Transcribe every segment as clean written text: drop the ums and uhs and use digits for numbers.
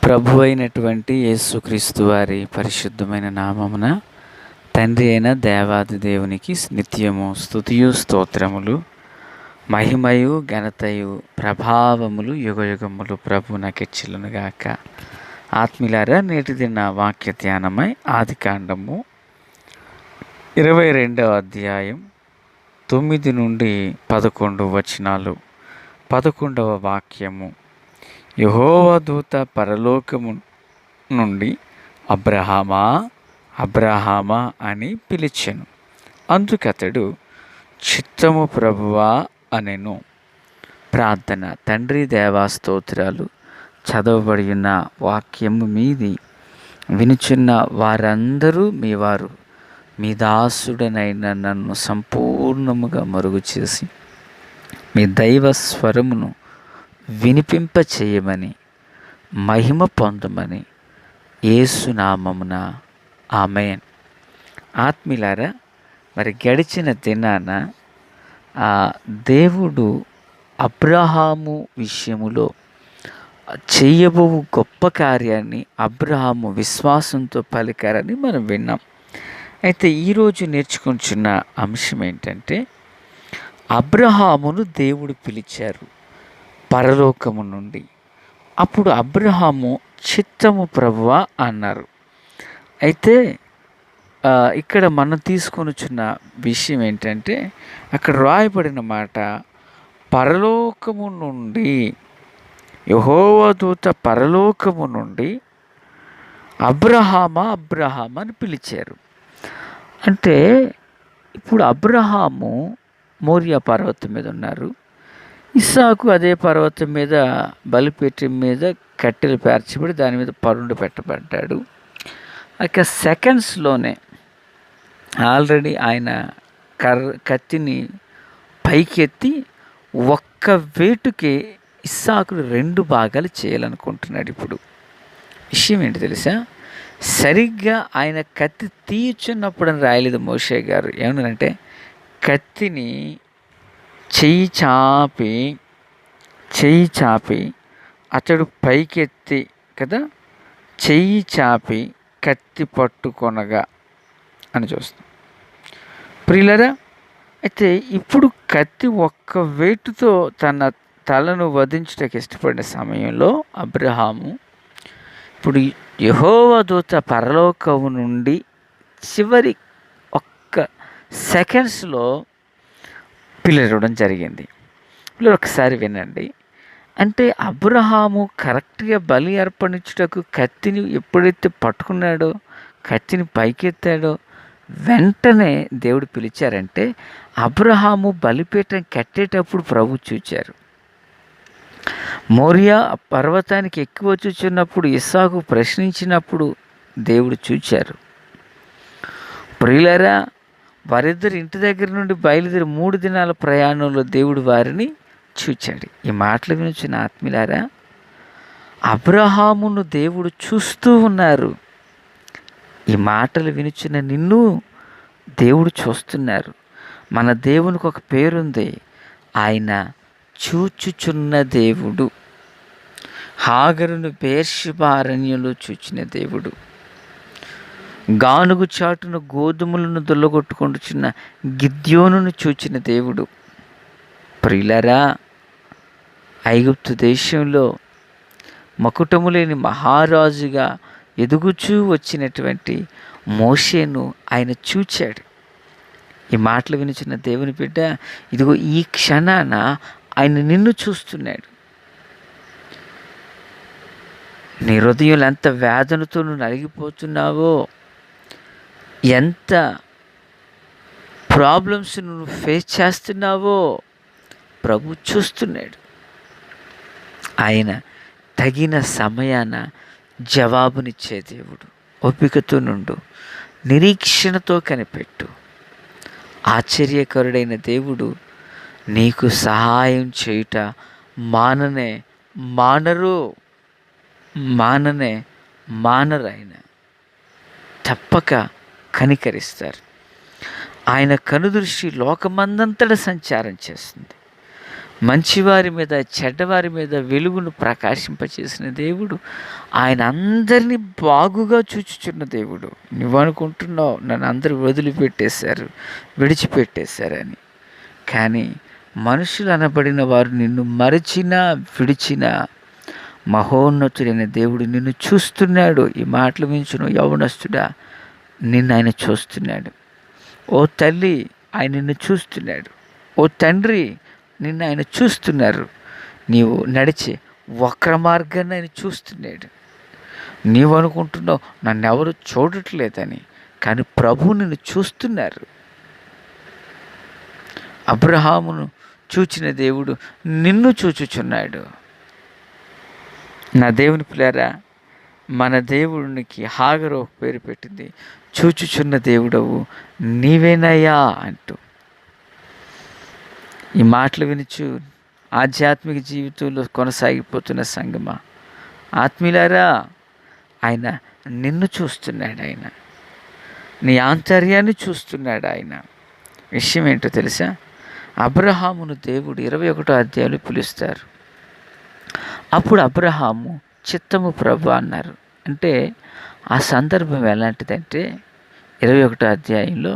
ప్రభు అయినటువంటి యేసుక్రీస్తు వారి పరిశుద్ధమైన నామమున తండ్రి అయిన దేవాది దేవునికి నిత్యము స్తుతియు స్తోత్రములు, మహిమయు ఘనతయు ప్రభావములు యుగయుగములు ప్రభునకెచ్చెలునుగాక. ఆత్మీయులారా, నేటి దిన వాక్య ధ్యానమై ఆదికాండము 22వ అధ్యాయం 9 నుండి 11 వచనాలు. 11వ వాక్యము: యెహోవా దూత పరలోకము నుండి అబ్రహామా అబ్రహామా అని పిలిచెను. అందుకతడు చిత్తము ప్రభువా అనెను. ప్రార్థన. తండ్రి దేవా స్తోత్రాలు. చదవబడి ఉన్న వాక్యము మీది వినుచున్న వారందరూ మీ వారు. మీ దాసుడనైన నన్ను సంపూర్ణముగా మరుగు చేసి మీ దైవ స్వరమును వినిపింప చేయమని, మహిమ పొందమని యేసునామమున ఆమేన్. ఆత్మీయులారా, మరి గడిచిన దినాన దేవుడు అబ్రహాము విషయములో చేయబో గొప్ప కార్యాన్ని అబ్రహాము విశ్వాసంతో పలికారని మనం విన్నాం. అయితే ఈరోజు నేర్చుకుంటున్న అంశం ఏంటంటే, అబ్రహామును దేవుడు పిలిచారు పరలోకము నుండి. అప్పుడు అబ్రహాము చిత్తము ప్రభువా అన్నారు. అయితే ఇక్కడ మనం తీసుకొనిచున్న విషయం ఏంటంటే, అక్కడ రాయబడిన మాట పరలోకము నుండి, యెహోవా దూత పరలోకము నుండి అబ్రహామా అబ్రహామా అని పిలిచారు. అంటే ఇప్పుడు అబ్రహాము మోరియా పర్వతం మీద ఉన్నారు. ఇస్సాకు అదే పర్వతం మీద బలిపీఠం మీద కట్టెలు పేర్చబడి దాని మీద పరుండు పెట్టబడ్డాడు. ఇక సెకండ్స్లోనే ఆల్రెడీ ఆయన కత్తిని పైకెత్తి ఒక్క వేటుకే ఇస్సాకును 2 భాగాలు చేయాలనుకుంటున్నాడు. ఇప్పుడు విషయం ఏంటి తెలుసా? సరిగ్గా ఆయన కత్తి తీయుచున్నప్పుడు అని రాయలేదు మోషే గారు. ఏమన్నారంటే, కత్తిని చెయ్యి చాపి అతడు పైకెత్తి కదా, చెయ్యి చాపి కత్తి పట్టుకొనగా అని చూస్తాం. ప్రియులరా, అయితే ఇప్పుడు కత్తి ఒక్క వేటుతో తన తలను వధించుటకు ఇష్టపడిన సమయంలో అబ్రహాము ఇప్పుడు యెహోవా దూత పరలోకము నుండి చివరి ఒక్క సెకండ్స్లో పిలవడం జరిగింది. పిల్లలు ఒకసారి వినండి. అంటే అబ్రహాము కరెక్ట్గా బలి అర్పణించుటకు కత్తిని ఎప్పుడైతే పట్టుకున్నాడో, కత్తిని పైకెత్తాడో, వెంటనే దేవుడు పిలిచారంటే అబ్రహాము బలిపీఠం కట్టేటప్పుడు ప్రభు చూచారు. మోరియా పర్వతానికి ఎక్కువ చూచున్నప్పుడు ఇస్సాకు ప్రశ్నించినప్పుడు దేవుడు చూచారు. ప్రియులారా, వారిద్దరు ఇంటి దగ్గర నుండి బయలుదేరి 3 దినాల ప్రయాణంలో దేవుడు వారిని చూచాడు. ఈ మాటలు వినిచిన ఆత్మీయులారా, అబ్రహామును దేవుడు చూస్తూ ఉన్నారు. ఈ మాటలు వినిచిన నిన్ను దేవుడు చూస్తున్నారు. మన దేవునికి ఒక పేరుంది, ఆయన చూచుచున్న దేవుడు. హాగరును బెయేర్షెబా అరణ్యంలో చూచిన దేవుడు, గానుగు చాటున గోధుమలను దొల్లగొట్టుకొంటున్న గిద్యోనును చూచిన దేవుడు. ప్రియులారా, ఐగుప్తు దేశంలో మకుటము లేని మహారాజుగా ఎదుగుచూ వచ్చినటువంటి మోషేను ఆయన చూచాడు. ఈ మాటలు వినిచిన దేవుని బిడ్డ, ఇదిగో ఈ క్షణాన ఆయన నిన్ను చూస్తున్నాడు. నీ హృదయంలో ఎంత వేదనతో నువ్వు నలిగిపోతున్నావో, ఎంత ప్రాబ్లమ్స్ నువ్వు ఫేస్ చేస్తున్నావో ప్రభు చూస్తున్నాడు. ఆయన తగిన సమయాన జవాబునిచ్చే దేవుడు. ఓపికతో నుండు, నిరీక్షణతో కనిపెట్టు. ఆశ్చర్యకరుడైన దేవుడు నీకు సహాయం చేయుట మానరు. ఆయన తప్పక కనికరిస్తారు. ఆయన కనుదృష్టి లోకమందంతటా సంచారం చేస్తుంది. మంచివారి మీద చెడ్డవారి మీద వెలుగును ప్రకాశింపచేసిన దేవుడు, ఆయన అందరినీ బాగుగా చూచుచున్న దేవుడు. నువ్వు అనుకుంటున్నావు నన్ను అందరూ వదిలిపెట్టేశారు, విడిచిపెట్టేశారని. కానీ మనుషులు అనబడిన వారు నిన్ను మరచినా విడిచినా మహోన్నతుడైన దేవుడు నిన్ను చూస్తున్నాడు. ఈ మాటలు వించును యౌవనస్తుడా, నిన్ను ఆయన చూస్తున్నాడు. ఓ తల్లి, ఆయన నిన్ను చూస్తున్నాడు. ఓ తండ్రి, నిన్ను ఆయన చూస్తున్నారు. నీవు నడిచే వక్ర మార్గాన్ని ఆయన చూస్తున్నాడు. నీవు అనుకుంటున్నావు నన్ను ఎవరు చూడట్లేదని, కానీ ప్రభువు నిన్ను చూస్తున్నారు. అబ్రహామును చూచిన దేవుడు నిన్ను చూచుచున్నాడు. నా దేవుని పిల్లారా, మన దేవునికి హాగరు ఒక పేరు పెట్టింది, చూచుచున్న దేవుడవు నీవేనయ్యా అంటూ. ఈ మాటలు వినుచు ఆధ్యాత్మిక జీవితంలో కొనసాగిపోతున్న సంగమా, ఆత్మీయులారా, ఆయన నిన్ను చూస్తున్నాడు. ఆయన నీ ఆంతర్యాన్ని చూస్తున్నాడు. ఆయన విషయం ఏంటో తెలుసా? అబ్రహామును దేవుడు 21వ అధ్యాయంలో పిలుస్తారు. అప్పుడు అబ్రహాము చిత్తము ప్రభు అన్నారు. అంటే ఆ సందర్భం ఎలాంటిదంటే 21వ అధ్యాయంలో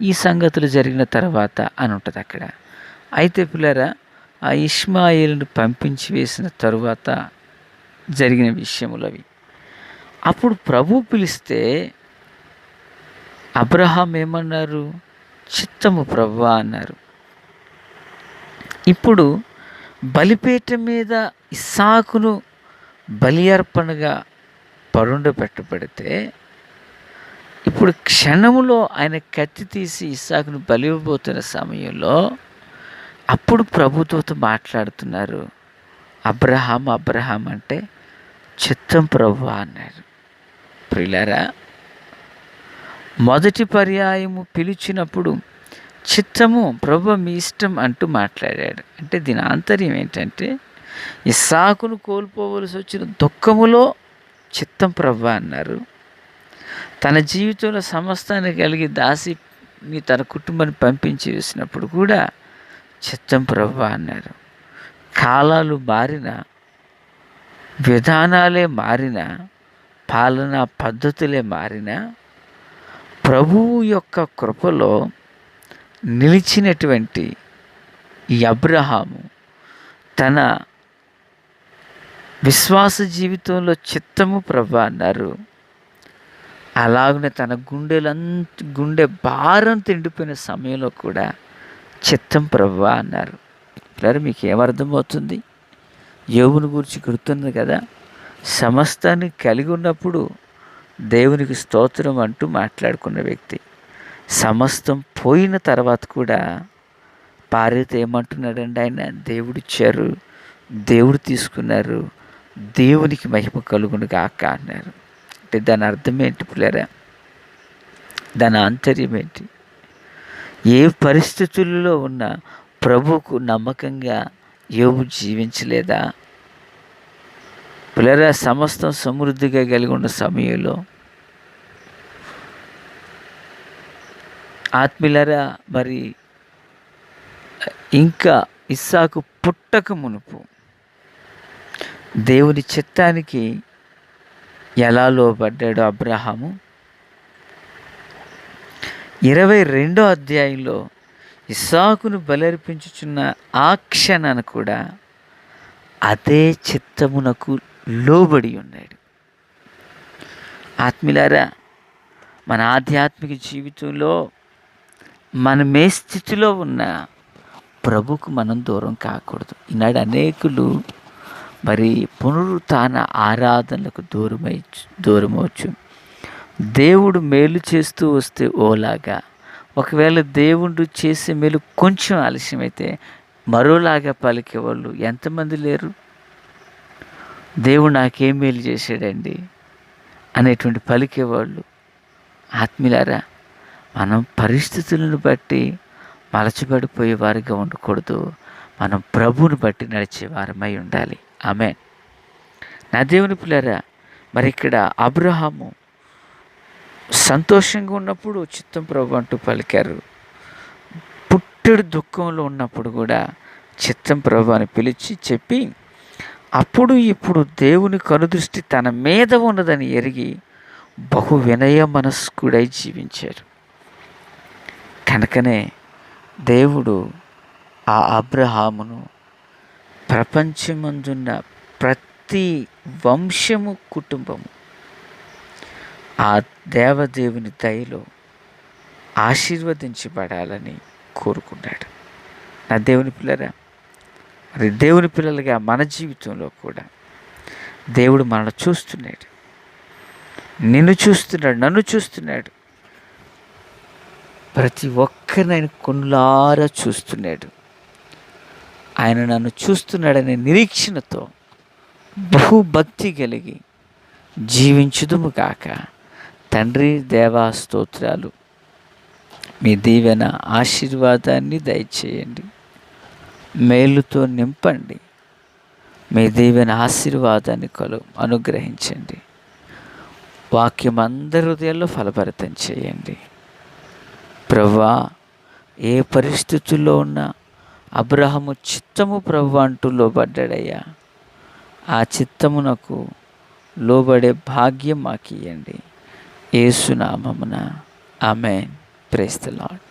ఈ సంగతులు జరిగిన తర్వాత అని ఉంటుంది అక్కడ. అయితే పిల్లరా, ఆ ఇష్మాయేలును పంపించి వేసిన తరువాత జరిగిన విషయములు అవి. అప్పుడు ప్రభు పిలిస్తే అబ్రహాం ఏమన్నారు? చిత్తము ప్రభువా అన్నారు. ఇప్పుడు బలిపీఠం మీద ఇస్సాకును బలి అర్పణగా పెట్టబడితే, ఇప్పుడు క్షణములో ఆయన కత్తి తీసి ఇస్సాకును బలి ఇవ్వబోతున్న సమయంలో అప్పుడు ప్రభుతో మాట్లాడుతున్నారు. అబ్రహాం అబ్రహాం అంటే చిత్తం ప్రభువా అన్నారు. ప్రియులారా, మొదటి పర్యాయము పిలిచినప్పుడు చిత్తము ప్రభు మీ ఇష్టం అంటూ మాట్లాడాడు. అంటే దీని ఆంతర్యం ఏంటంటే, ఇస్సాకును కోల్పోవలసి వచ్చిన దుఃఖములో చిత్తం ప్రభు అన్నారు. తన జీవితంలో సమస్తాన్ని కలిగి దాసిని తన కుటుంబాన్ని పంపించి వేసినప్పుడు కూడా చిత్తం ప్రభు అన్నారు. కాలాలు మారిన, విధానాలే మారిన, పాలనా పద్ధతులే మారిన, ప్రభువు యొక్క కృపలో నిలిచినటువంటి ఈ అబ్రహాము తన విశ్వాస జీవితంలో చిత్తము ప్రభు అన్నారు. అలాగనే తన గుండె భారం తిండిపోయిన సమయంలో కూడా చిత్తం ప్రభు అన్నారు. పిల్లలు, మీకు ఏమర్థమవుతుంది? యోబుని గురించి గుర్తుంది కదా, సమస్తాన్ని కలిగి ఉన్నప్పుడు దేవునికి స్తోత్రం అంటూ మాట్లాడుకున్న వ్యక్తి, సమస్తం పోయిన తర్వాత కూడా భార్యతో ఏమంటున్నాడండి ఆయన? దేవుడు ఇచ్చారు, దేవుడు తీసుకున్నారు, దేవునికి మహిమ కలుగును గాక అన్నారు. అంటే దాని అర్థం ఏంటి పిల్లరా? దాని ఆంతర్యం ఏంటి? ఏ పరిస్థితుల్లో ఉన్నా ప్రభువుకు నమ్మకంగా యోబు జీవించలేదా? పిల్లరా, సమస్తం సమృద్ధిగా కలిగి ఉన్న సమయంలో ఆత్మీయులారా, మరి ఇంకా ఇస్సాకు పుట్టక మునుపు దేవుని చిత్తానికి ఎలా లోబడ్డాడు అబ్రహాము? 22వ అధ్యాయంలో ఇస్సాకును బలర్పించుచున్న ఆ క్షణాన కూడా అదే చిత్తమునకు లోబడి ఉన్నాడు. ఆత్మీయులారా, మన ఆధ్యాత్మిక జీవితంలో మనం ఏ స్థితిలో ఉన్నా ప్రభుకు మనం దూరం కాకూడదు. ఈనాడు అనేకులు మరి పునరుత్థాన ఆరాధనలకు దూరమవచ్చు. దేవుడు మేలు చేస్తూ వస్తే ఓలాగా, ఒకవేళ దేవుడు చేసే మేలు కొంచెం ఆలస్యమైతే మరోలాగా పలికేవాళ్ళు ఎంతమంది లేరు? దేవుడు నాకేం మేలు చేశాడండి అనేటువంటి పలికేవాళ్ళు. ఆత్మీయులారా, మనం పరిస్థితులను బట్టి మలచబడిపోయే వారిగా ఉండకూడదు. మనం ప్రభువుని బట్టి నడిచే వారమై ఉండాలి. ఆమేన్. నా దేవుని పిల్లరా, మరి ఇక్కడ అబ్రహాము సంతోషంగా ఉన్నప్పుడు చిత్తం ప్రభు అంటూ పలికారు. పుట్టెడు దుఃఖంలో ఉన్నప్పుడు కూడా చిత్తం ప్రభు అని పిలిచి చెప్పి, అప్పుడు ఇప్పుడు దేవుని కనుదృష్టి తన మీద ఉన్నదని ఎరిగి బహు వినయ మనస్కుడై జీవించారు. కనుకనే దేవుడు ఆ అబ్రహామును ప్రపంచమందున్న ప్రతి వంశము, కుటుంబము ఆ దేవదేవుని దయలో ఆశీర్వదించబడాలని కోరుకున్నాడు. నా దేవుని పిల్లరా, మరి దేవుని పిల్లలుగా మన జీవితంలో కూడా దేవుడు మనల్ని చూస్తున్నాడు, నిన్ను చూస్తున్నాడు, నన్ను చూస్తున్నాడు. ప్రతి ఒక్కరిని ఆయన కన్నులారా చూస్తున్నాడు. ఆయన నన్ను చూస్తున్నాడనే నిరీక్షణతో బహుభక్తి కలిగి జీవించుదుము గాక. తండ్రి, దేవా స్తోత్రాలు. మీ దీవెన ఆశీర్వాదాన్ని దయచేయండి, మేలుతో నింపండి. మీ దీవెన ఆశీర్వాదాన్ని అనుగ్రహించండి. వాక్యం అందరి హృదయాల్లో ఫలభరితం చేయండి. ప్రభువా, ఏ పరిస్థితుల్లో ఉన్నా అబ్రహాము చిత్తము ప్రభు అంటూ లోబడ్డాడయ్యా. ఆ చిత్తమునకు లోబడే భాగ్యం మాకు ఇయ్యండి. యేసు నామమున ఆమేన్. Praise the lord.